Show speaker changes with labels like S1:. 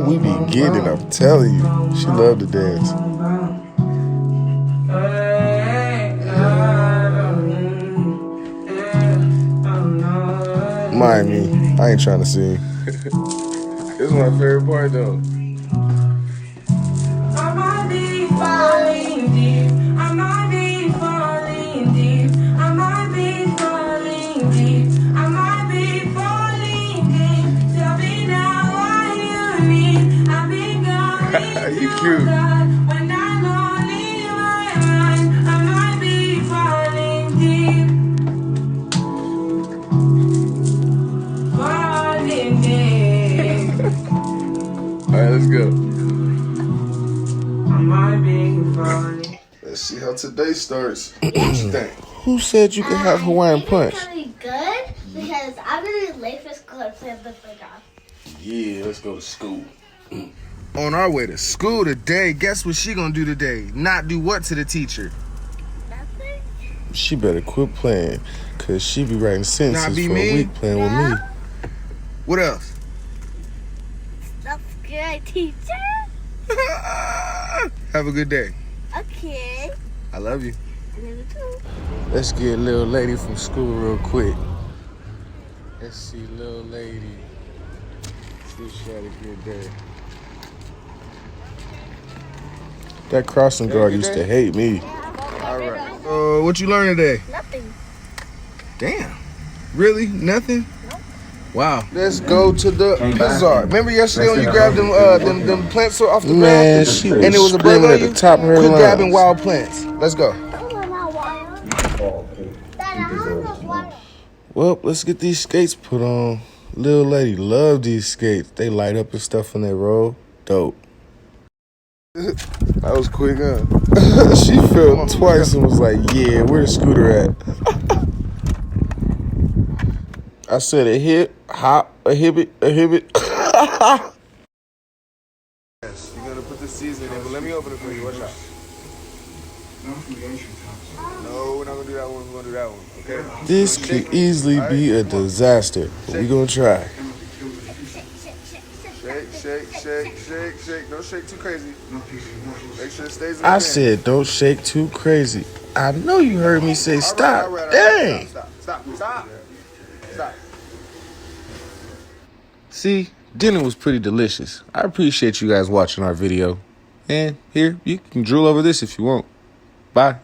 S1: we be getting, I'm telling you. She love to dance. Mind me, I ain't trying to sing. This is my favorite part though.
S2: I might be falling deep. I might be falling deep. I might be falling deep. I might be falling deep. Tell me now what you need. I've been going
S1: You
S2: to
S1: cute.
S2: God when I'm only my mind. I might be falling deep. Falling deep.
S1: Alright, let's go.
S2: I might be falling.
S1: Let's see how today starts. What you think? Who said you could have Hawaiian punch?
S3: It's gonna be good because I'm gonna be late for school and play the playground.
S1: Yeah, let's go to school. On our way to school today, guess what she gonna do today? Not do what to the teacher?
S3: Nothing?
S1: She better quit playing, cause she be writing sentences
S2: be
S1: for
S2: me?
S1: a week playing with me.
S2: What else?
S3: That's good, teacher.
S2: Have a good day.
S3: Okay.
S2: I love you.
S3: I love you too.
S1: Let's get little lady from school real quick. Let's see little lady. See if she had a good day. That crossing guard used to hate me.
S2: All right. What you learned today?
S3: Nothing.
S2: Damn. Really? Nothing? Wow.
S1: Let's go to the
S2: Bizarre. Remember yesterday when you grabbed them plants off the
S1: man.
S2: ground?
S1: She
S2: And it was
S1: was
S2: a bug
S1: screaming
S2: on
S1: at
S2: you?
S1: the top of her
S2: Quit grabbing
S1: lungs.
S2: wild plants. Let's go.
S3: Come on now, Wire. Dad, I have those wire.
S1: Well, let's get these skates put on. Little lady love these skates. They light up and stuff when they roll. Dope. That was quick, huh? She felt twice and was like, yeah, where the scooter at? I said a hip, hop, a hibbit, a hibbit.
S2: Yes, you're gonna put the seasoning in, but let me open it for you. Watch out. No, we're not gonna do that one. We're gonna do that one. Okay?
S1: This could easily be a disaster, but we gonna try.
S2: Shake. Don't shake too crazy. Make sure it stays in the
S1: I
S2: pan.
S1: said don't shake too crazy. I know you heard me say stop.
S2: All right.
S1: Dang.
S2: Stop.
S1: See, dinner was pretty delicious. I appreciate you guys watching our video. And here, you can drool over this if you want. Bye.